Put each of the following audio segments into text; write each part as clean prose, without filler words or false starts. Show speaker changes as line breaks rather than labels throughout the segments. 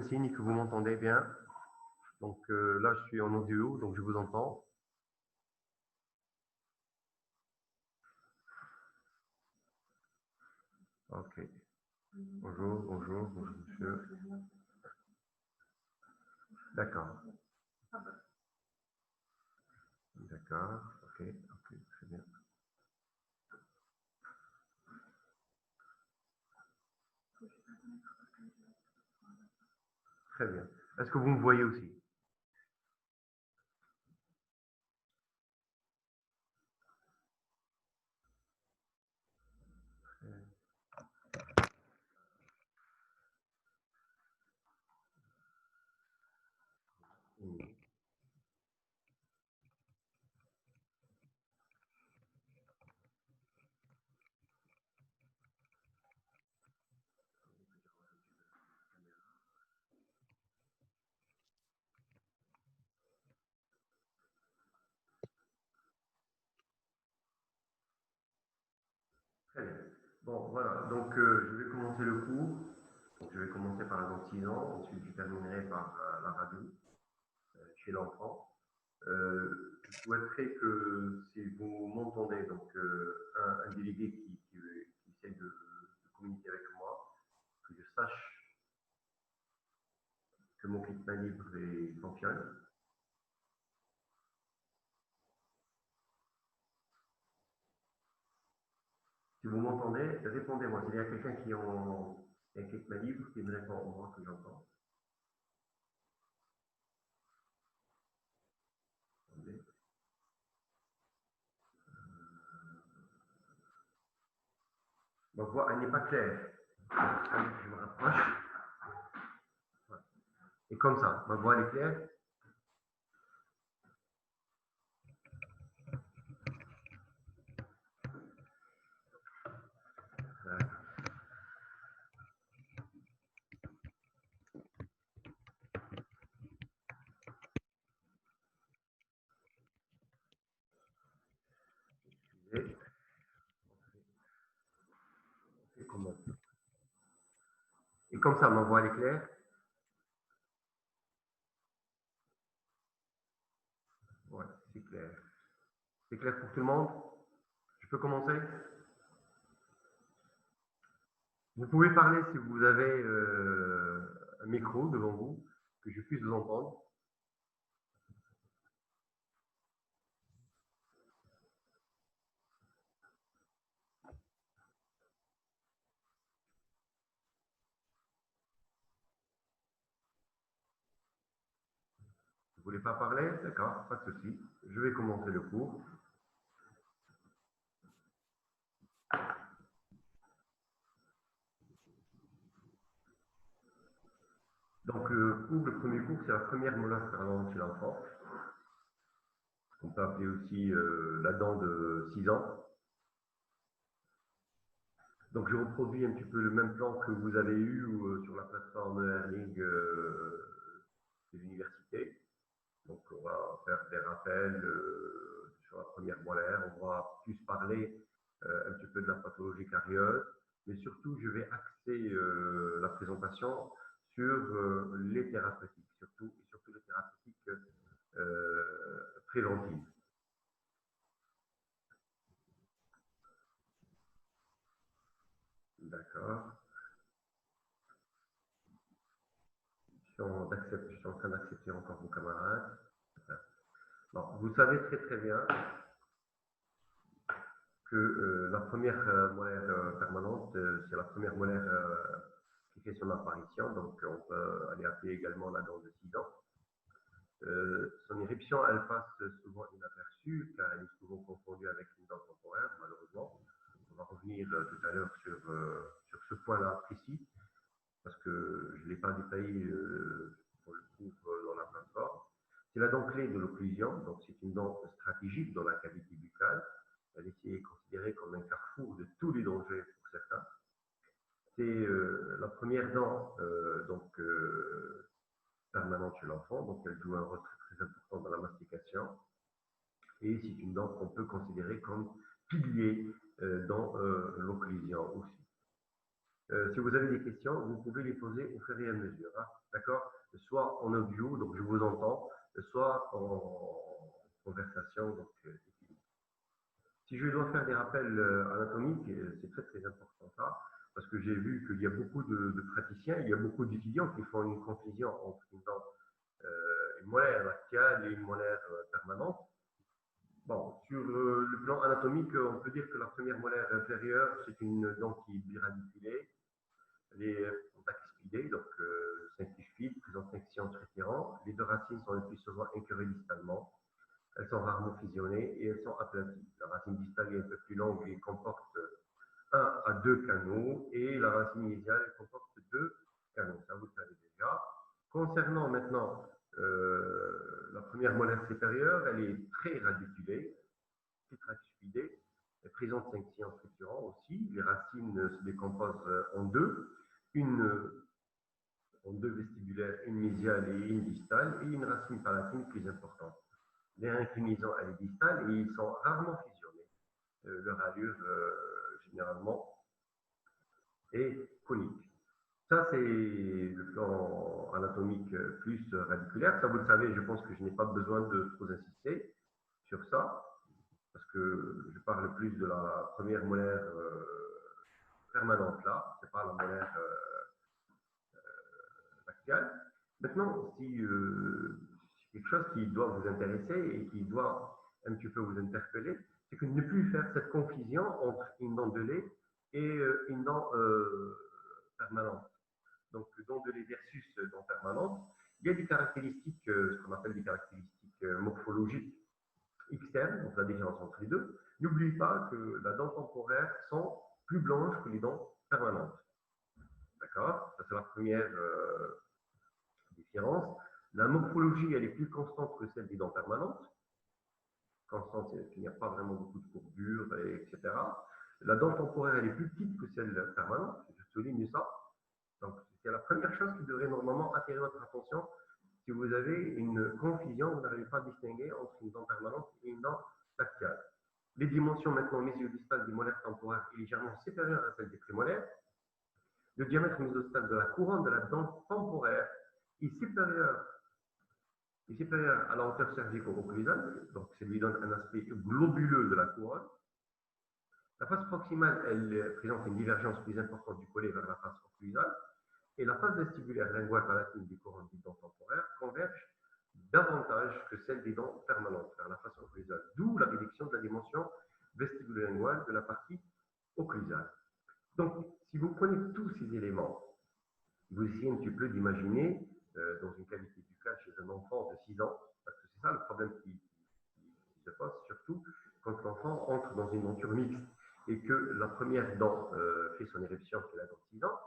signe que vous m'entendez bien. Donc là, je suis en audio, donc je vous entends. Ok. Bonjour, bonjour, bonjour, monsieur. D'accord. D'accord. Ok, ok, très bien. Très bien. Est-ce que vous me voyez aussi? Très bien. Bon, voilà. Donc, je vais commencer le cours. Donc, je vais commencer par la dent de 6 ans. Ensuite, je terminerai par la radio chez l'enfant. Je souhaiterais que, si vous m'entendez, donc un délégué qui essaie de communiquer avec moi, que je sache que mon kit main libre fonctionne. Si vous m'entendez, répondez-moi. S'il y a quelqu'un qui a un kit main libre, qui me répond au moins que j'entends. Attendez. Ma voix, elle n'est pas claire. Allez, je me rapproche. Et comme ça, ma voix, elle est claire. Et comme ça, ma voix, elle est claire. Ouais, c'est clair. C'est clair pour tout le monde? Je peux commencer? Vous pouvez parler si vous avez un micro devant vous, que je puisse vous entendre. Vous ne voulez pas parler? D'accord, pas de souci. Je vais commencer le cours. Donc, le premier cours, c'est la première molaire parlante chez l'enfant. On peut appeler aussi la dent de 6 ans. Donc, je reproduis un petit peu le même plan que vous avez eu sur la plateforme Learning de l'université. Donc, on va faire des rappels sur la première molaire. On va plus parler un petit peu de la pathologie carieuse, mais surtout, je vais axer la présentation sur les thérapeutiques, surtout les thérapeutiques préventives. D'accord. Je suis en train d'accepter encore vos camarades. Bon, vous savez très très bien que la première molaire permanente, c'est la première molaire qui fait son apparition, donc on peut aller appeler également la dent de 6 ans. Son éruption, elle passe souvent inaperçue, car elle est souvent confondue avec une dent temporaire, malheureusement. On va revenir tout à l'heure sur ce point-là précis, parce que je ne l'ai pas détaillé, on le trouve dans la plateforme. C'est la dent clé de l'occlusion, donc c'est une dent stratégique dans la cavité buccale. Elle est considérée comme un carrefour de tous les dangers pour certains. C'est la première dent permanente chez l'enfant, donc elle joue un rôle très, très important dans la mastication. Et c'est une dent qu'on peut considérer comme pilier dans l'occlusion aussi. Si vous avez des questions, vous pouvez les poser au fur et à mesure, hein, d'accord? Soit en audio, donc je vous entends, soit en conversation, donc si je dois faire des rappels anatomiques, c'est très très important ça, parce que j'ai vu qu'il y a beaucoup de praticiens, il y a beaucoup d'étudiants qui font une confusion entre une molaire lactiale et une molaire permanente. Bon, sur le plan anatomique, on peut dire que la première molaire inférieure, c'est une dent qui est biradiculée, elle est pentacuspidée, donc 5 cuspides, présente 5 sciences référents. Les deux racines sont le plus souvent incurvées distalement. Elles sont rarement fusionnées et elles sont aplaties. La racine distale est un peu plus longue et comporte un à deux canaux et la racine médiale comporte deux canaux. Ça, vous le savez déjà. Concernant maintenant la première molaire supérieure, elle est très radiculée, tétracuspidée. Elle présente 5 sillons structurants aussi. Les racines se décomposent en deux. Une en deux vestibulaires, une mésiale et une distale, et une racine palatine plus importante. Les inclinaisons, elle est distale et ils sont rarement fusionnés. Leur allure, généralement, est conique. Ça, c'est le plan anatomique plus radiculaire. Ça, vous le savez, je pense que je n'ai pas besoin de trop insister sur ça, parce que je parle plus de la première molaire permanente là, c'est pas la molaire lactiale. Maintenant, si c'est quelque chose qui doit vous intéresser et qui doit un petit peu vous interpeller, c'est que ne plus faire cette confusion entre une dent de lait et une dent permanente. Donc, dent de lait versus dent permanente, il y a des caractéristiques, ce qu'on appelle des caractéristiques morphologiques externes, donc la différence entre les deux. N'oubliez pas que la dent temporaire sont plus blanches que les dents permanentes. D'accord? Ça, c'est la première différence. La morphologie, elle est plus constante que celle des dents permanentes. Constante, c'est qu'il n'y a pas vraiment beaucoup de courbures, etc. La dent temporaire, elle est plus petite que celle permanente. Je souligne ça. Donc, c'est la première chose qui devrait normalement attirer votre attention si vous avez une confusion, vous n'arrivez pas à distinguer entre une dent permanente et une dent lactiale. Les dimensions maintenant mésio-distales des molaires temporaires est légèrement supérieure à celle des prémolaires. Le diamètre mésostal de la couronne de la dent temporaire est supérieur à la hauteur cervico-occlusale, donc ça lui donne un aspect globuleux de la couronne. La face proximale, elle présente une divergence plus importante du collet vers la face occlusale, et la face vestibulaire linguale palatine des couronnes des dents temporaires converge davantage que celle des dents permanentes vers la face occlusale, d'où la réduction de la dimension vestibulo-linguale de la partie occlusale. Donc, si vous prenez tous ces éléments, vous essayez un petit peu d'imaginer dans une cavité buccale chez un enfant de 6 ans, parce que c'est ça le problème qui se pose, surtout quand l'enfant entre dans une denture mixte et que la première dent fait son éruption, qui est la dent de 6 ans,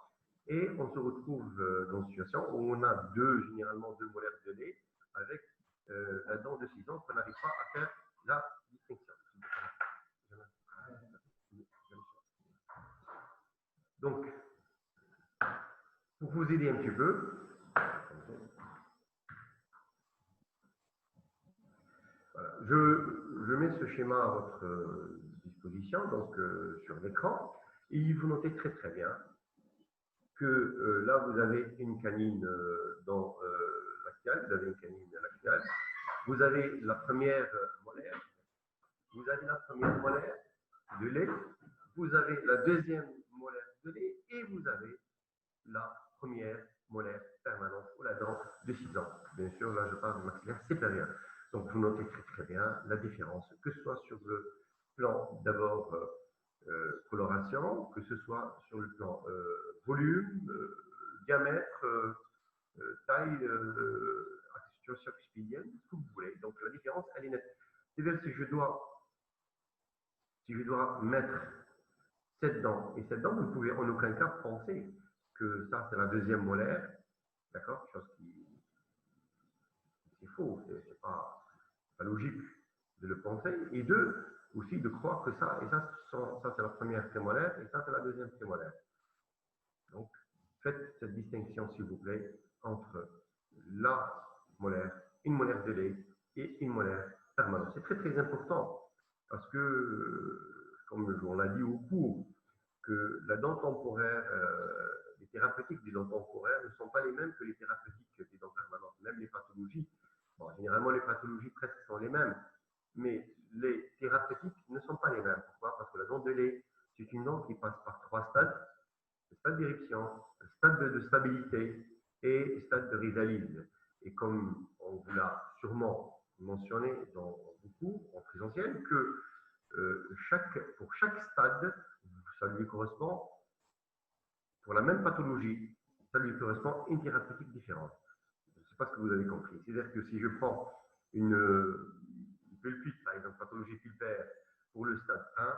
et on se retrouve dans une situation où on a généralement deux molaires de lait avec la dent de 6 ans qu'on n'arrive pas à faire la distinction. Donc, pour vous aider un petit peu, voilà, je mets ce schéma à votre disposition, donc sur l'écran, et vous notez très très bien que là vous avez une canine dans lactiale, vous avez une canine lactiale, vous avez la première molaire, vous avez la première molaire de lait, vous avez la deuxième molaire de lait et vous avez la première molaire permanente ou la dent de 6 ans. Bien sûr, là je parle du maxillaire supérieur. Donc vous notez très très bien la différence, que ce soit sur le plan d'abord coloration, que ce soit sur le plan volume, diamètre, taille, situation cuspidienne, ce que vous voulez. Donc la différence, elle est nette. C'est-à-dire si je dois mettre cette dent et cette dent, vous ne pouvez en aucun cas penser que ça, c'est la deuxième molaire, d'accord? Chose qui c'est faux, c'est pas logique de le penser. Et deux, aussi de croire que ça, et ça, ça c'est la première prémolaire, et ça, c'est la deuxième prémolaire. Donc, faites cette distinction, s'il vous plaît, entre la molaire, une molaire de lait et une molaire permanente. C'est très, très important, parce que, comme on l'a dit au cours, que la dent temporaire presque sont les mêmes, mais les thérapeutiques ne sont pas les mêmes. Pourquoi? Parce que la dent de lait, c'est une dent qui passe par 3 stades: le stade d'éruption, le stade de stabilité et le stade de risalyse. Et comme on vous l'a sûrement mentionné dans beaucoup en présentiel, que pour chaque stade, ça lui correspond, pour la même pathologie, ça lui correspond une thérapeutique différente. Je ne sais pas ce que vous avez compris. C'est-à-dire que si je prends une pulpite, par exemple, pathologie pulpaire, pour le stade 1,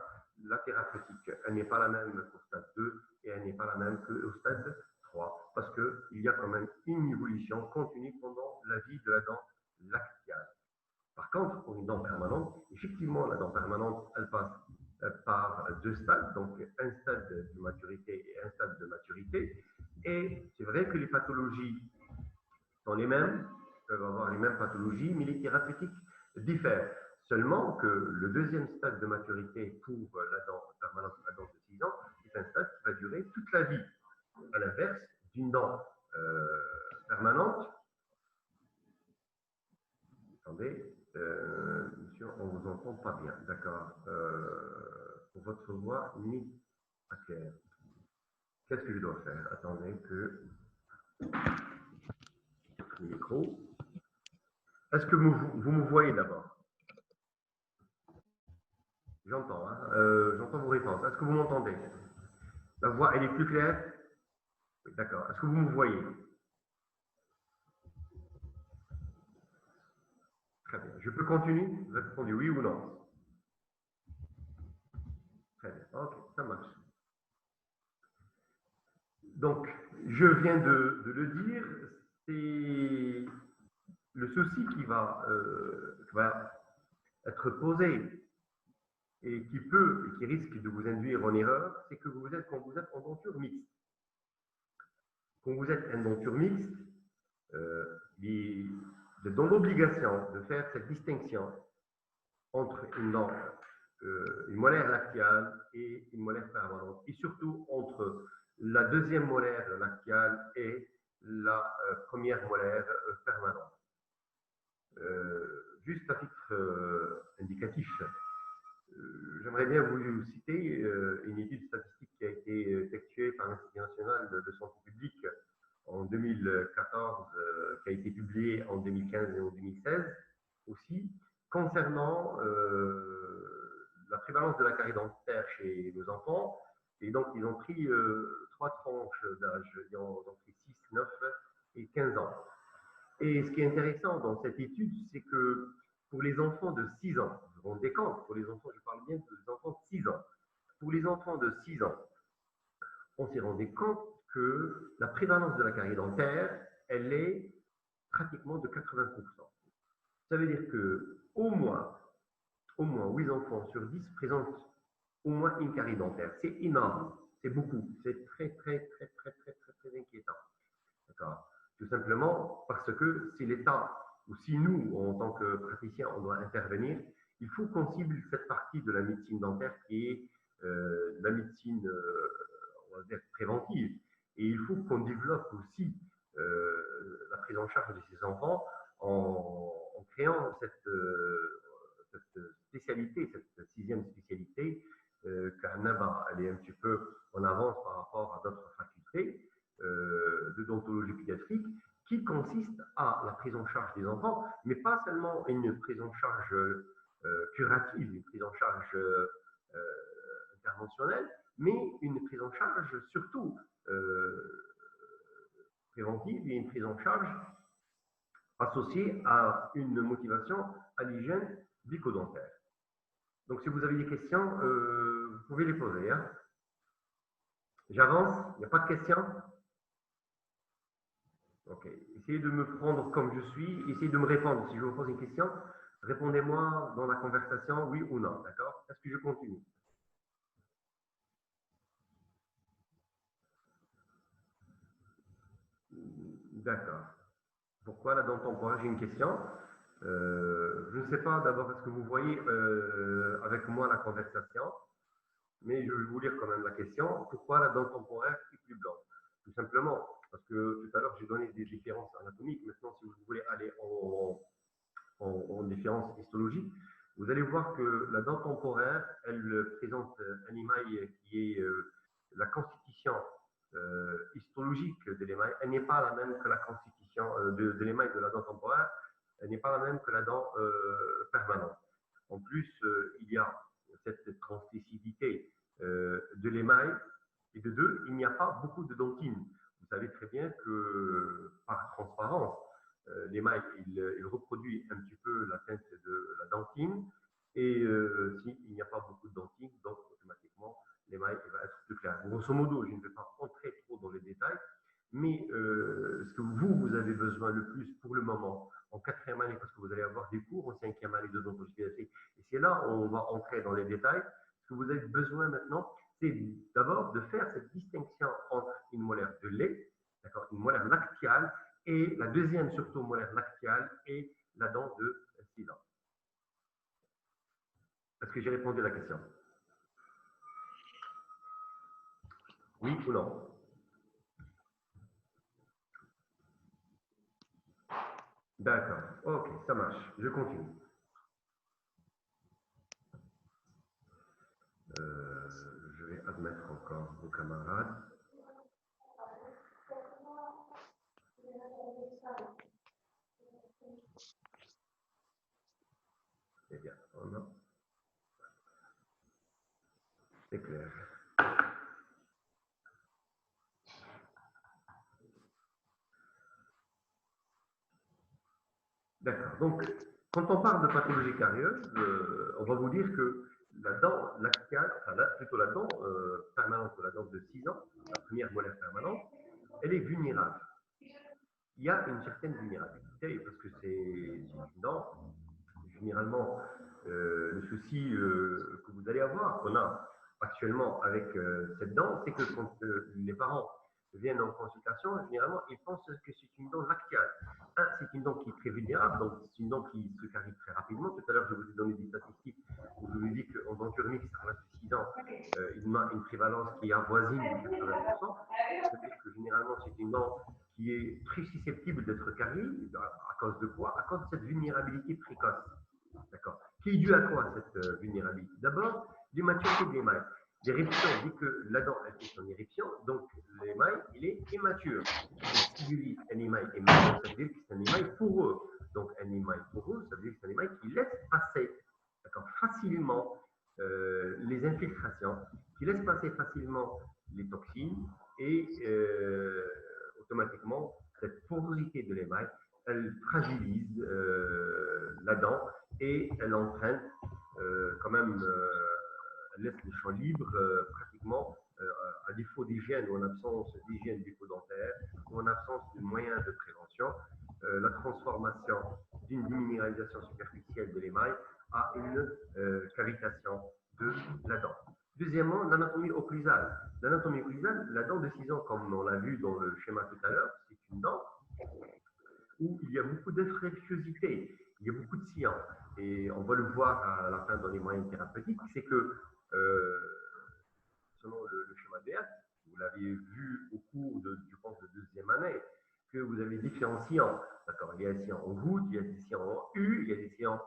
la thérapeutique, elle n'est pas la même qu'au stade 2 et elle n'est pas la même qu'au stade 3, parce qu'il y a quand même une évolution continue pendant la vie de la dent lactiale. Par contre, pour une dent permanente, effectivement, la dent permanente, elle passe par 2 stades, donc un stade de maturité et un stade de maturité. Et c'est vrai que les pathologies sont les mêmes, peuvent avoir les mêmes pathologies, mais les thérapeutiques diffèrent. Seulement que le deuxième stade de maturité pour la dent permanente, la dent de 6 ans, c'est un stade qui va durer toute la vie. À l'inverse d'une dent permanente. Attendez, monsieur, on ne vous entend pas bien. D'accord. Votre voix n'est pas claire. Qu'est-ce que je dois faire? Attendez que le micro. Est-ce que vous me voyez d'abord? J'entends, hein, j'entends vos réponses. Est-ce que vous m'entendez? La voix, elle est plus claire? Oui, d'accord. Est-ce que vous me voyez? Très bien. Je peux continuer? Vous avez répondu oui ou non? Très bien. Ok, ça marche. Donc, je viens de le dire, c'est le souci qui va être posé et qui risque de vous induire en erreur, c'est que quand vous êtes en denture mixte. Quand vous êtes en denture mixte, vous êtes dans l'obligation de faire cette distinction entre une molaire lactiale et une molaire permanente, et surtout entre la deuxième molaire lactiale et la première molaire permanente. Juste à titre indicatif, j'aimerais bien vous citer une étude statistique qui a été effectuée par l'Institut national de santé publique en 2014, qui a été publiée en 2015 et en 2016 aussi, concernant la prévalence de la carie dentaire chez nos enfants. Et donc, ils ont pris 3 tranches d'âge, ils ont pris 6, 9 et 15 ans. Et ce qui est intéressant dans cette étude, c'est que pour les enfants de 6 ans, vous vous rendez compte, pour les enfants, je parle bien des enfants de 6 ans, pour les enfants de 6 ans, on s'est rendu compte que la prévalence de la carie dentaire, elle est pratiquement de 80%. Ça veut dire que au moins 8 enfants sur 10 présentent au moins une carie dentaire. C'est énorme, c'est beaucoup, c'est très inquiétant. D'accord. Tout simplement parce que si l'État, ou si nous, en tant que praticiens, on doit intervenir, il faut qu'on cible cette partie de la médecine dentaire qui est la médecine, on va dire, préventive. Et il faut qu'on développe aussi la prise en charge de ces enfants en créant cette spécialité, cette 6e spécialité, qu'Anna elle est un petit peu en avance par rapport à d'autres facultés de d'odontologie pédiatrique, qui consiste à la prise en charge des enfants, mais pas seulement une prise en charge curative, une prise en charge interventionnelle, mais une prise en charge surtout préventive et une prise en charge associée à une motivation à l'hygiène bucco-dentaire. Donc, si vous avez des questions, vous pouvez les poser. Hein. J'avance, il n'y a pas de questions? Ok. Essayez de me prendre comme je suis, essayez de me répondre. Si je vous pose une question, répondez-moi dans la conversation, oui ou non. D'accord? Est-ce que je continue? D'accord. Pourquoi la dent temporaire? J'ai une question. Je ne sais pas d'abord, est-ce que vous voyez avec moi la conversation, mais je vais vous lire quand même la question. Pourquoi la dent temporaire est plus blanche? Tout simplement, parce que tout à l'heure, j'ai donné des différences anatomiques. Maintenant, si vous voulez aller en différence histologique, vous allez voir que la dent temporaire, elle présente un émail qui est la constitution histologique de l'émail. Elle n'est pas la même que la constitution de l'émail de la dent temporaire. Elle n'est pas la même que la dent permanente. En plus, il y a cette translucidité de l'émail. Et de deux, il n'y a pas beaucoup de dentine. Vous savez très bien que par transparence, l'émail, il reproduit un petit peu la teinte de la dentine. Et s'il n'y a pas beaucoup de dentine, donc automatiquement, l'émail va être plus clair. Grosso modo, je ne vais pas rentrer trop dans les détails, mais ce que vous avez besoin le plus pour le moment, en quatrième année, parce que vous allez avoir des cours en cinquième année d'odontologie pédiatrique, et c'est là où on va entrer dans les détails, ce que vous avez besoin maintenant, c'est d'abord de faire cette distinction entre une molaire de lait, d'accord, une molaire lactiale, et la deuxième surtout molaire lactiale et la dent de 6 ans. Est-ce que j'ai répondu à la question? Oui ou non? D'accord, ok, ça marche, je continue. Je vais admettre encore vos camarades. Eh bien, on a. C'est clair. D'accord. Donc, quand on parle de pathologie carieuse, on va vous dire que la dent lactiale, enfin plutôt la dent permanente ou la dent de 6 ans, la première molaire permanente, elle est vulnérable. Il y a une certaine vulnérabilité parce que c'est une dent. Généralement, le souci que vous allez avoir, qu'on a actuellement avec cette dent, c'est que quand les parents viennent en consultation, généralement, ils pensent que c'est une dent lactiale. C'est une dent qui est très vulnérable, donc c'est une dent qui se carie très rapidement. Tout à l'heure, je vous ai donné des statistiques où je vous ai dit qu'en denture mixte, à l'âge de 6 ans, il a une prévalence qui avoisine de 80%. C'est-à-dire que généralement, c'est une dent qui est très susceptible d'être cariée. À cause de quoi? À cause de cette vulnérabilité précoce. D'accord. Qui est due à quoi cette vulnérabilité? D'abord, l'immaturité de l'émail. L'éruption dit que la dent a fait son éruption, donc l'émail, il est immature. Si je dis un émail immature, ça veut dire que c'est un émail poreux. Donc un émail poreux, ça veut dire que c'est un émail qui laisse passer facilement les infiltrations, qui laisse passer facilement les toxines et automatiquement, cette porosité de l'émail, elle fragilise la dent et elle entraîne quand même, elle laisse le champ libre pratiquement à défaut d'hygiène ou en absence d'hygiène bucco-dentaire ou en absence de moyens de prévention, la transformation d'une déminéralisation superficielle de l'émail à une cavitation de la dent. Deuxièmement, l'anatomie occlusale. L'anatomie occlusale, la dent de 6 ans, comme on l'a vu dans le schéma tout à l'heure, c'est une dent où il y a beaucoup d'infectiosité, il y a beaucoup de sillons. Et on va le voir à la fin dans les moyens thérapeutiques, c'est que selon le schéma DR, vous l'avez vu au cours de, je pense, de deuxième année, que vous avez différents sillons. D'accord, il y a des sillons en voûte, il y a des sillons en U, il y a des sillons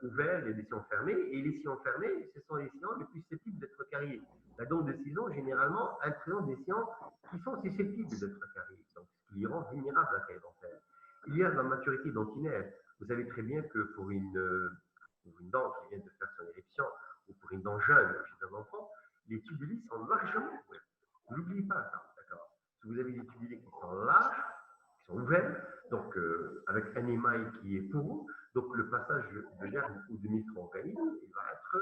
ouverts, il y a des sillons fermés. Et les sillons fermés, ce sont les sillons les plus susceptibles d'être cariés. La dent de 6 ans, généralement, elle présente des sillons qui sont susceptibles d'être cariés. Donc, ce qui les rend vulnérables à la carie dentaire. Il y a la maturité dentinaire. Vous savez très bien que pour une dent qui vient de faire son éruption, ou pour une dent jeune chez un enfant, les tubuli sont largement ouverts. N'oubliez pas ça, d'accord? Si vous avez des tubuli qui sont larges, qui sont ouverts, donc avec un émail qui est poreux, donc le passage de germes ou de micro-organismes, il va être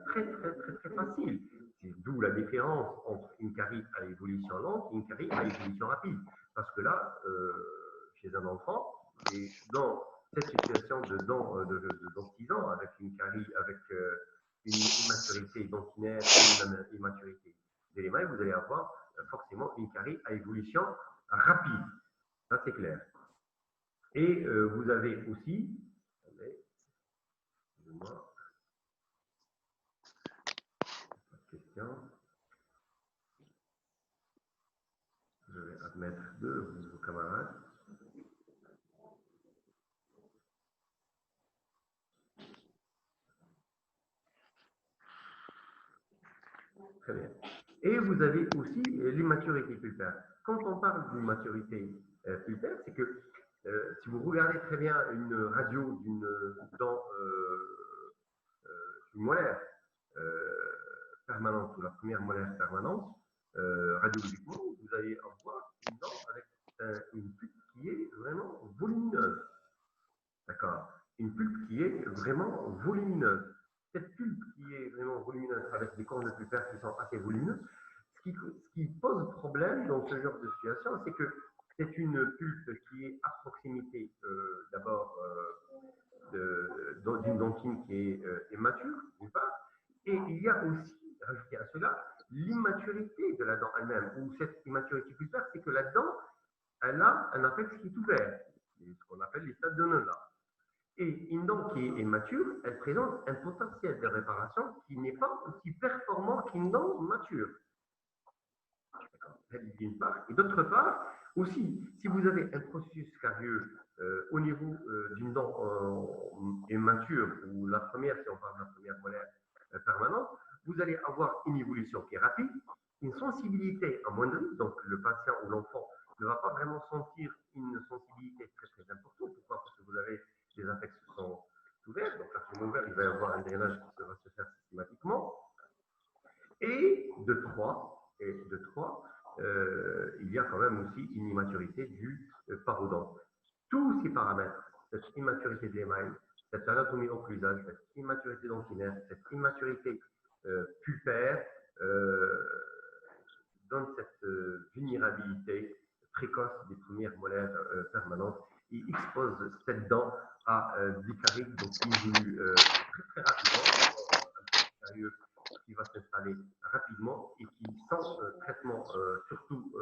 très facile. C'est d'où la différence entre une carie à évolution lente et une carie à évolution rapide. Parce que là, chez un enfant, et dans cette situation de dent 6 ans, avec une carie, avec une immaturité dentinaire et une immaturité de l'émail, vous allez avoir forcément une carie à évolution rapide. Ça, c'est clair. Et vous avez aussi, excusez-moi, question. Je vais admettre deux de vos camarades. Très bien. Et vous avez aussi l'immaturité pulpaire. Quand on parle d'immaturité pulpaire, c'est que si vous regardez très bien une radio d'une dent une molaire permanente ou la première molaire permanente, radiologiquement, vous allez avoir une dent avec une pulpe qui est vraiment volumineuse. D'accord. Une pulpe qui est vraiment volumineuse. Cette pulpe qui est vraiment volumineuse avec des cornes de pulpaire qui sont assez volumineuses, ce qui pose problème dans ce genre de situation, c'est que c'est une pulpe qui est à proximité d'abord d'une dentine qui est immature, d'une part, et il y a aussi, rajouté à cela, l'immaturité de la dent elle-même, ou cette immaturité pulpaire, c'est que la dent, elle a un apex qui est ouvert, ce qu'on appelle les stades de Nola. Et une dent qui est immature, elle présente un potentiel de réparation qui n'est pas aussi performant qu'une dent mature. D'une part. Et d'autre part, aussi, si vous avez un processus carieux au niveau d'une dent immature, ou la première, si on parle de la première molaire permanente, vous allez avoir une évolution qui est rapide, une sensibilité amoindrie, donc le patient ou l'enfant ne va pas vraiment sentir une sensibilité très très importante. Pourquoi? Parce que vous avez des apex qui sont ouverts, donc l'artère ouvert, il va y avoir un drainage qui va se faire systématiquement. Et de trois, il y a quand même aussi une immaturité du parodonte. Tous ces paramètres, cette immaturité de l'émail, cette anatomie occlusale, cette immaturité dentinaire, cette immaturité pulpaire, donnent cette vulnérabilité précoce des premières molaires permanentes et expose cette dent à des caries qui évoluent très très rapidement, un sérieux qui va s'installer rapidement et qui, sans traitement surtout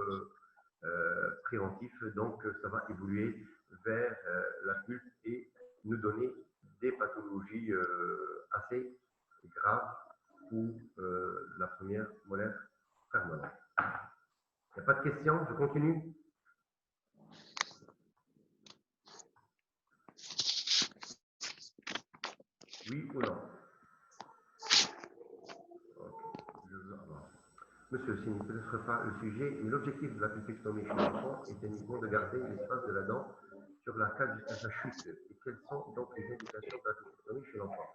préventif, donc ça va évoluer vers la pulpe et nous donner des pathologies assez graves pour la première molaire permanente. Il n'y a pas de questions, je continue. Oui ou non? Monsieur, ce n'est peut-être pas le sujet, mais l'objectif de la pulpectomie chez l'enfant est uniquement de garder l'espace de la dent sur la cage jusqu'à sa chute. Et quelles sont donc les indications de la pulpectomie chez l'enfant?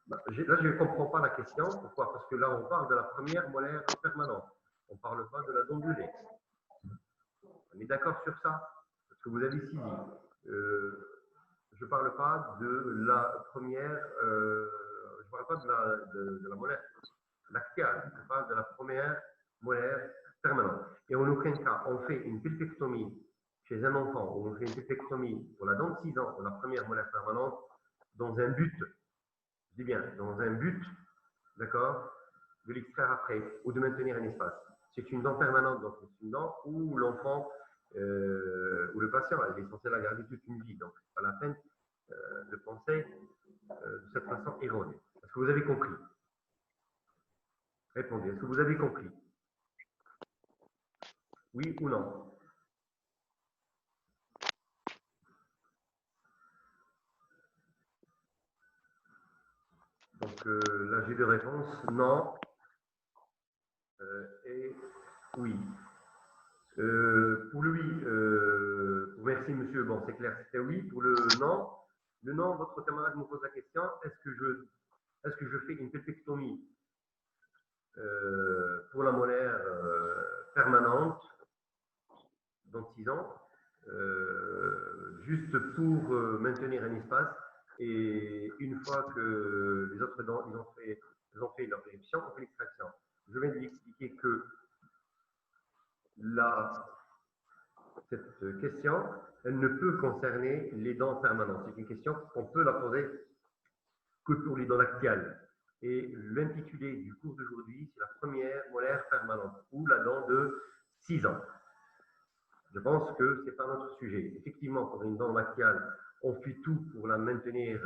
Là, je ne comprends pas la question. Pourquoi? Parce que là, on parle de la première molaire permanente. On ne parle pas de la dent du lait. On est d'accord sur ça? Parce que vous avez saisi. Je ne parle pas de la première, je ne parle pas de la molaire lactéale. Je parle de la première molaire permanente. Et en aucun cas, on fait une pulpectomie chez un enfant ou on fait une pulpectomie pour la dent de 6 ans ou la première molaire permanente dans un but, je dis bien, dans un but, d'accord, de l'extraire après ou de maintenir un espace. C'est une dent permanente, donc c'est une dent où l'enfant ou le patient, il est censé la garder toute une vie. Donc, c'est pas la peine de penser de cette façon erronée. Est-ce que vous avez compris? Répondez, est-ce que vous avez compris? Oui ou non? Donc là, j'ai deux réponses, non et oui. Pour le oui, merci monsieur, bon c'est clair, c'était oui. Pour le non, votre camarade me pose la question, est-ce que je fais une pulpectomie pour la molaire permanente dans 6 ans, juste pour maintenir un espace, et une fois que les autres dents ils ont fait leur éruption, on fait l'extraction. Je viens de lui expliquer que cette question, elle ne peut concerner les dents permanentes. C'est une question qu'on peut la poser que pour les dents lactéales. Et l'intitulé du cours d'aujourd'hui, c'est la première molaire permanente, ou la dent de 6 ans. Je pense que ce n'est pas notre sujet. Effectivement, pour une dent lactéale, on fait tout pour la maintenir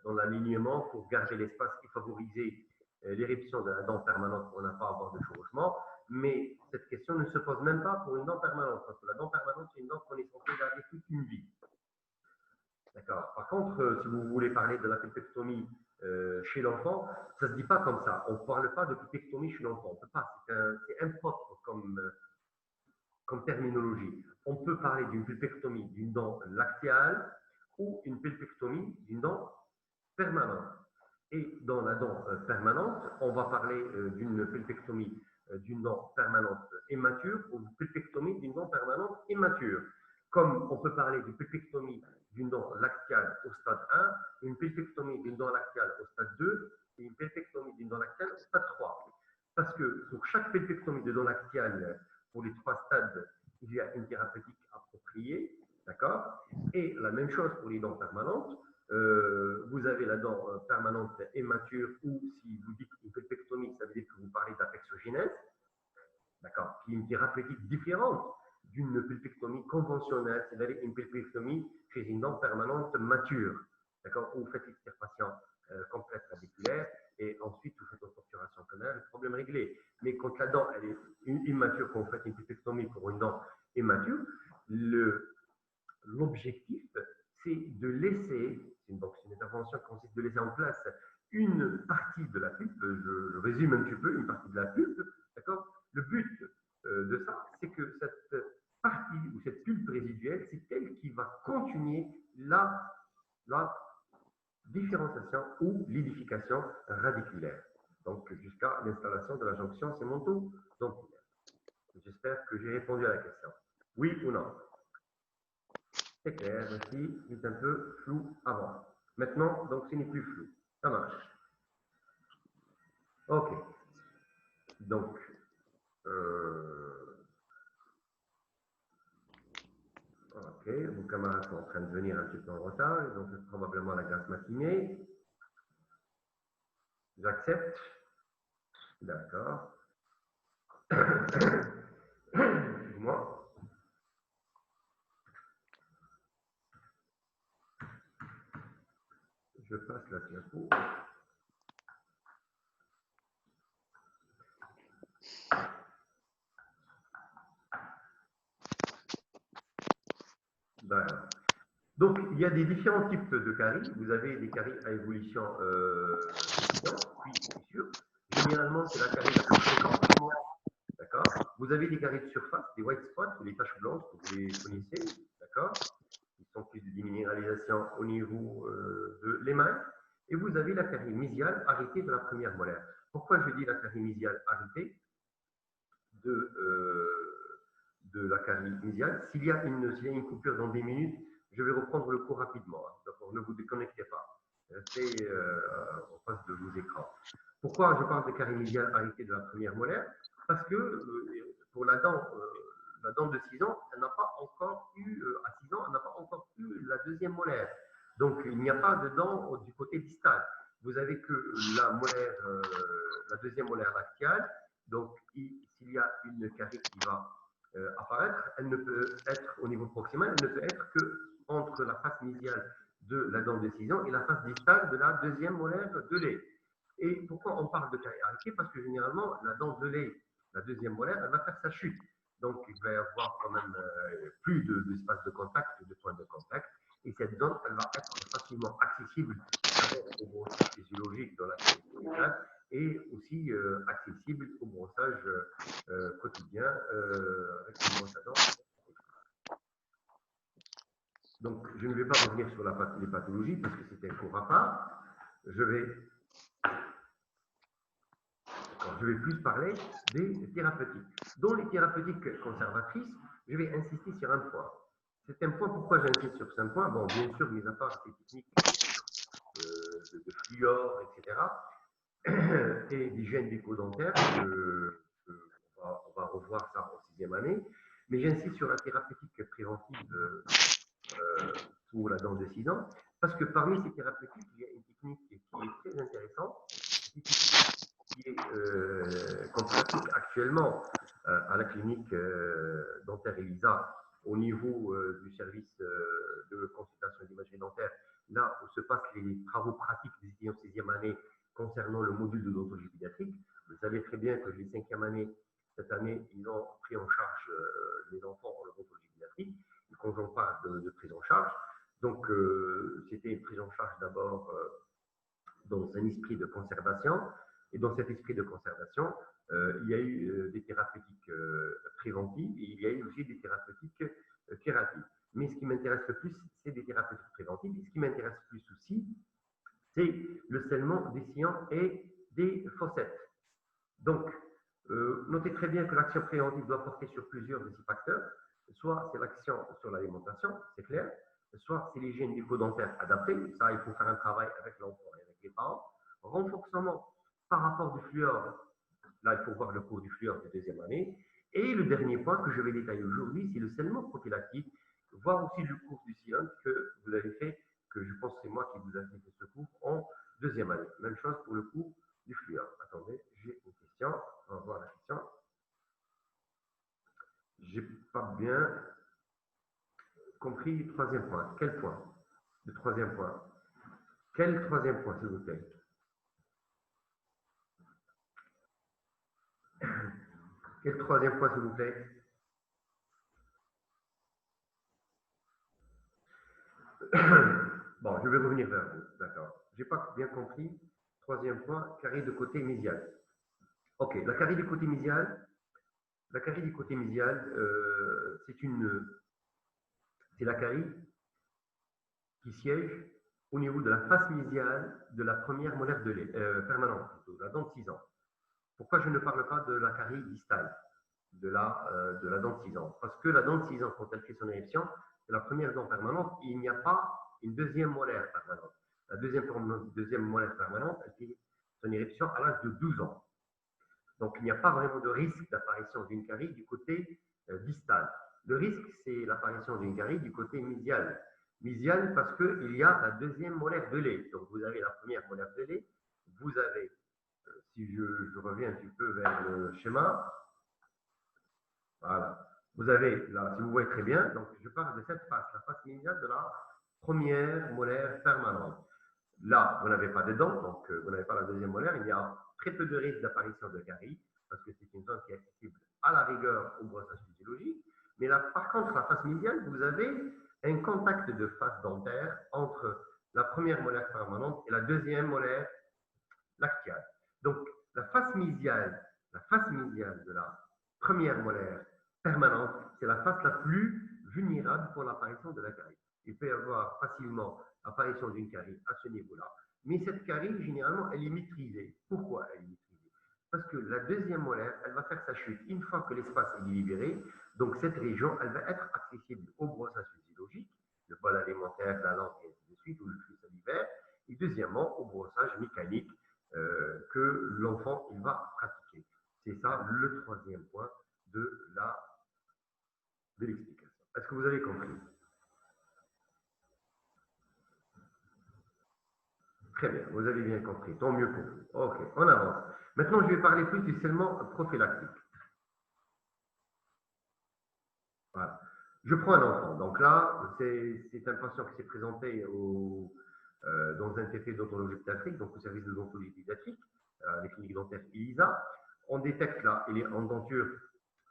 dans l'alignement, pour garder l'espace et favoriser l'éruption de la dent permanente pour ne pas avoir de chevauchement. Mais cette question ne se pose même pas pour une dent permanente, parce que la dent permanente, c'est une dent qu'on est censé garder toute une vie. D'accord. Par contre, si vous voulez parler de la pulpectomie chez l'enfant, ça ne se dit pas comme ça. On ne parle pas de pulpectomie chez l'enfant. On peut pas. C'est impropre comme terminologie. On peut parler d'une pulpectomie d'une dent lactéale ou une pulpectomie d'une dent permanente. Et dans la dent permanente, on va parler d'une pulpectomie d'une dent permanente immature ou d'une pulpectomie d'une dent permanente immature. Comme on peut parler d'une pulpectomie d'une dent lactéale au stade 1, une pulpectomie d'une dent lactéale au stade 2 et une pulpectomie d'une dent lactéale au stade 3. Parce que pour chaque pulpectomie de dent lactéale, pour les 3 stades, il y a une thérapeutique appropriée, d'accord? Et la même chose pour les dents permanentes. Vous avez la dent permanente immature ou si vous dites une pulpectomie, ça veut dire que vous parlez d'apexogenèse, d'accord, qui est une thérapeutique différente d'une pulpectomie conventionnelle, c'est-à-dire une pulpectomie chez une dent permanente mature, d'accord, où vous faites l'extirpation complète radiculaire et ensuite vous faites une obturation canalaire, le problème réglé. Mais quand la dent elle est immature, quand vous faites une pulpectomie pour une dent immature, l'objectif c'est de laisser, donc c'est une intervention qui consiste de laisser en place une partie de la pulpe, je résume un petit peu, une partie de la pulpe, d'accord. Le but de ça, c'est que cette partie ou cette pulpe résiduelle, c'est elle qui va continuer la différenciation ou l'édification radiculaire. Donc, jusqu'à l'installation de la jonction sémanto-dentaire. J'espère que j'ai répondu à la question. Oui ou non? C'est clair, merci. C'est un peu flou avant. Maintenant, donc, ce n'est plus flou. Ça marche. OK. Donc, OK, vos camarades sont en train de venir un petit peu en retard, donc probablement la grasse matinée. J'accepte. D'accord. Excuse-moi. Je passe la diapo. D'accord. Donc, il y a des différents types de caries. Vous avez des caries à évolution puis fissure. Généralement, c'est la carie la plus fréquente. D'accord. Vous avez des caries de surface, des white spots, des taches blanches, vous les connaissez. D'accord. Ils sont plus de déminéralisation au niveau de l'émail. Et vous avez la carie mésiale arrêtée de la première molaire. Pourquoi je dis la carie mésiale arrêtée de la carie mésiale? S'il y a une coupure dans des minutes, je vais reprendre le cours rapidement. D'accord, ne vous déconnectez pas. Restez en face de vos écrans. Pourquoi je parle de carie mésiale arrêtée de la première molaire? Parce que pour la dent de 6 ans, elle n'a pas encore eu, à 6 ans, elle n'a pas encore eu la deuxième molaire. Donc, il n'y a pas de dent du côté distal. Vous avez que la molaire, la deuxième molaire lactéale. Donc, s'il y a une carie qui va apparaître, elle ne peut être au niveau proximal, elle ne peut être que entre la face mésiale de la dent de 6 ans et la face distale de la deuxième molaire de lait. Et pourquoi on parle de carie arrêtée? Parce que généralement, la dent de lait, la deuxième molaire, elle va faire sa chute. Donc, il va y avoir quand même plus d'espace de contact, de points de contact. Et cette zone, elle va être facilement accessible au brossage physiologique dans la cavité et aussi accessible au brossage quotidien avec une brosse à dents. Donc, je ne vais pas revenir sur les pathologies parce que c'est un cours à part. Je vais plus parler des thérapeutiques. Dans les thérapeutiques conservatrices, je vais insister sur un point. C'est un point, pourquoi j'insiste sur ce point? Bon, bien sûr, mis à part ces techniques de fluor, etc., et d'hygiène bucco-dentaire, on va revoir ça en 6e année, mais j'insiste sur la thérapeutique préventive pour la dent de 6 ans, parce que parmi ces thérapeutiques, il y a une technique qui est très intéressante, qui est qu'on pratique actuellement à la clinique dentaire Elisa au niveau du service de consultation et d'imagerie dentaire, là où se passent les travaux pratiques des étudiants de 6e année concernant le module de l'odontologie pédiatrique. Vous savez très bien que les 5e années, cette année, ils ont pris en charge les enfants en odontologie pédiatrique. Ils n'ont pas de prise en charge. Donc, c'était une prise en charge d'abord dans un esprit de conservation. Et dans cet esprit de conservation, il y a eu des thérapeutiques préventives et il y a eu aussi des thérapeutiques curatives. Mais ce qui m'intéresse le plus, c'est des thérapeutiques préventives. Et ce qui m'intéresse le plus aussi, c'est le scellement des sillons et des fossettes. Donc, notez très bien que l'action préventive doit porter sur plusieurs de ces facteurs. Soit c'est l'action sur l'alimentation, c'est clair. Soit c'est l'hygiène bucco-dentaire adaptée. Ça, il faut faire un travail avec l'enfant et avec les parents. Renforcement par rapport du fluor. Là, il faut voir le cours du fluor de deuxième année. Et le dernier point que je vais détailler aujourd'hui, c'est le scellement prophylactique, voire aussi le cours du silence que vous avez fait, que je pense que c'est moi qui vous ai fait ce cours en deuxième année. Même chose pour le cours du fluor. Attendez, j'ai une question. On va voir la question. J'ai pas bien compris le troisième point. Quel point? Le troisième point. Quel troisième point, s'il vous plaît? Quel troisième point, s'il vous plaît? Bon, je vais revenir vers vous. D'accord. Je n'ai pas bien compris. Troisième point, carie de côté médial. Ok, la carie du côté médial, c'est la carie qui siège au niveau de la face médiale de la première molaire de lait, permanente, plutôt, la dent de 6 ans. Pourquoi je ne parle pas de la carie distale, de la dent de 6 ans? Parce que la dent de 6 ans, quand elle fait son éruption, c'est la première dent permanente, il n'y a pas une deuxième molaire permanente. La deuxième molaire permanente, elle fait son éruption à l'âge de 12 ans. Donc, il n'y a pas vraiment de risque d'apparition d'une carie du côté distal. Le risque, c'est l'apparition d'une carie du côté médial. Médial parce qu'il y a la deuxième molaire de lait. Donc, vous avez la première molaire de lait, vous avez, si je reviens un petit peu vers le schéma, voilà. Vous avez, là, si vous voyez très bien, donc je parle de cette face, la face médiale de la première molaire permanente. Là, vous n'avez pas de dents, donc vous n'avez pas la deuxième molaire. Il y a très peu de risque d'apparition de caries, parce que c'est une zone qui est accessible à la rigueur au brossage physiologique. Mais là, par contre, la face médiale, vous avez un contact de face dentaire entre la première molaire permanente et la deuxième molaire lactiale. Donc, la face médiale de la première molaire permanente, c'est la face la plus vulnérable pour l'apparition de la carie. Il peut y avoir facilement apparition d'une carie à ce niveau-là, mais cette carie, généralement, elle est maîtrisée. Pourquoi elle est maîtrisée? Parce que la deuxième molaire, elle va faire sa chute une fois que l'espace est libéré. Donc, cette région, elle va être accessible au brossage physiologique, le bol alimentaire, la langue, et ainsi de suite, ou le flux salivaire. Et deuxièmement, au brossage mécanique que l'enfant il va pratiquer. C'est ça le troisième point de l'explication. Est-ce que vous avez compris? Très bien, vous avez bien compris. Tant mieux pour vous. Ok, on avance. Maintenant, je vais parler plus du seulement prophylactique. Voilà. Je prends un enfant. Donc là, c'est un patient qui s'est présenté dans un TP d'odontologie pédiatrique, donc au service d'odontologie pédiatrique, les cliniques dentaires ELISA. On détecte là, il est en denture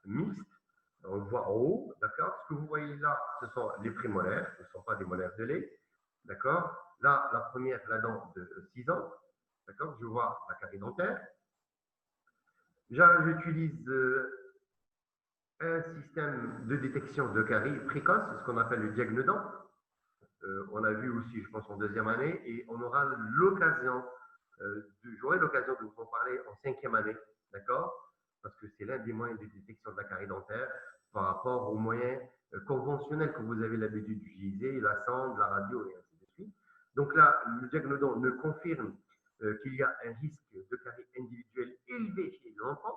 mixte. On le voit en haut, d'accord? Ce que vous voyez là, ce sont les prémolaires, ce ne sont pas des molaires de lait, d'accord? Là, la première, la dent de 6 ans, d'accord? Je vois la carie dentaire. J'utilise un système de détection de carie précoce, ce qu'on appelle le diagnodent. On a vu aussi, je pense, en deuxième année, et on aura l'occasion, j'aurai l'occasion de vous en parler en cinquième année, d'accord? Parce que c'est l'un des moyens de détection de la carie dentaire par rapport aux moyens conventionnels que vous avez l'habitude d'utiliser, la sonde, la radio et ainsi de suite. Donc là, le diagnodent ne confirme qu'il y a un risque de carie individuelle élevé chez l'enfant.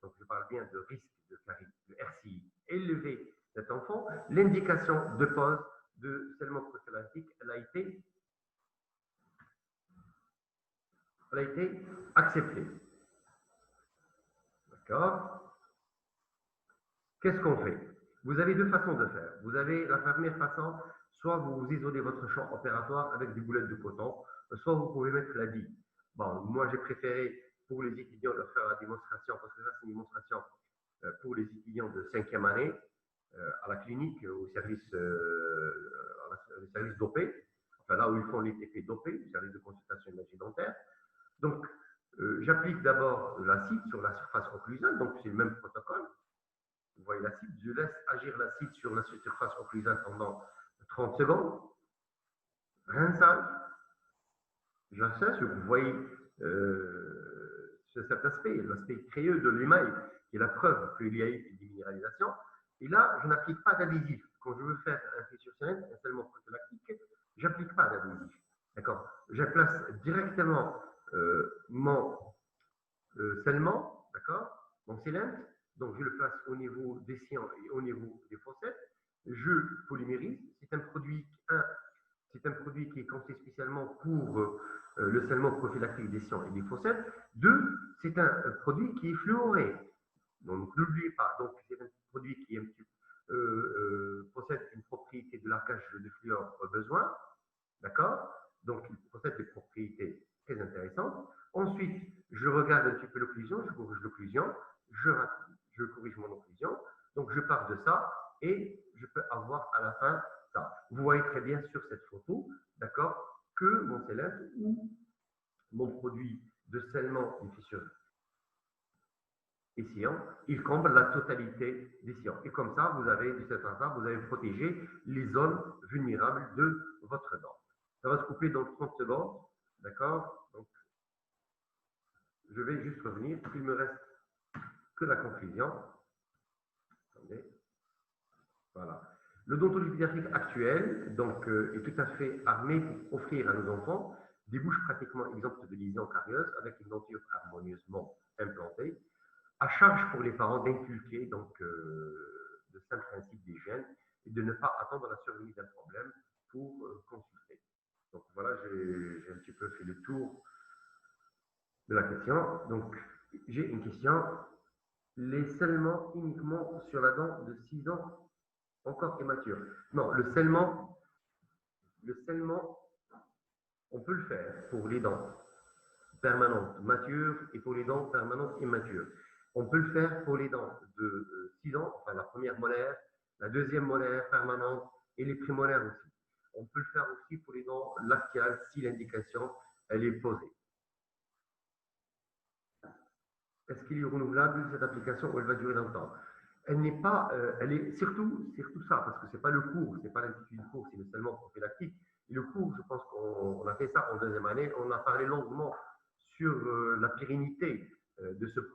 Donc je parle bien de risque de carie, de RCI élevé cet enfant. L'indication de pose de seulement prophylactique, elle a été acceptée. D'accord? Qu'est-ce qu'on fait? Vous avez deux façons de faire. Vous avez la première façon, soit vous isolez votre champ opératoire avec des boulettes de coton, soit vous pouvez mettre la bille. Bon, moi j'ai préféré pour les étudiants de faire la démonstration, parce que ça c'est une démonstration pour les étudiants de cinquième année à la clinique, au service d'OP, enfin là où ils font les TP dopés, service de consultation imagerie dentaire. Donc, j'applique d'abord l'acide sur la surface occlusale, donc c'est le même protocole. Vous voyez l'acide, je laisse agir l'acide sur la surface occlusale pendant 30 secondes. Rinçage, j'assèche, vous voyez cet aspect, l'aspect crayeux de l'émail, qui est la preuve qu'il y a eu une déminéralisation. Et là, je n'applique pas d'adhésif. Quand je veux faire un fissure saliente, un scellement prophylactique, j'applique pas d'adhésif. D'accord? Je place directement mon scellement, d'accord? Mon scellent, donc je le place au niveau des scients et au niveau des fossettes. Je polymérise. C'est un produit qui est conçu spécialement pour le scellement prophylactique des scients et des fossettes. Deux, c'est un produit qui est fluoré. Donc n'oubliez pas, donc c'est un produit qui est un petit, possède une propriété de largage de fluor besoin, d'accord? Donc il possède des propriétés très intéressantes. Ensuite, je regarde un petit peu l'occlusion, je corrige l'occlusion, je corrige mon occlusion, donc je pars de ça et je peux avoir à la fin ça. Vous voyez très bien sur cette photo, d'accord, que mon scellent ou mon produit de scellement des fissures et sillons, il comble la totalité des sillons. Et comme ça, vous avez, de cette façon, vous avez protégé les zones vulnérables de votre dent. Ça va se couper dans 30 secondes, d'accord? Donc, je vais juste revenir. Il me reste que la conclusion. Attendez. Voilà. L'odontologie pédiatrique actuelle donc, est tout à fait armée pour offrir à nos enfants des bouches pratiquement exemptes de lésions carieuses avec une denture harmonieusement implantée, à charge pour les parents d'inculquer donc de simples principes d'hygiène et de ne pas attendre la survenue d'un problème pour consulter. Donc voilà, j'ai un petit peu fait le tour de la question. Donc j'ai une question. Les scellements uniquement sur la dent de 6 ans encore immature. Non, le scellement, on peut le faire pour les dents permanentes matures et pour les dents permanentes immatures. On peut le faire pour les dents de 6 ans, enfin la première molaire, la deuxième molaire permanente et les prémolaires aussi. On peut le faire aussi pour les dents lactiales si l'indication elle est posée. Est-ce qu'il est renouvelable cette application ou elle va durer longtemps? Elle n'est pas, elle est surtout ça, parce que c'est pas le cours, c'est pas l'intitulé du cours, c'est le scellement prophylactique. Et le cours, je pense qu'on a fait ça en deuxième année, on a parlé longuement sur la pérennité de ce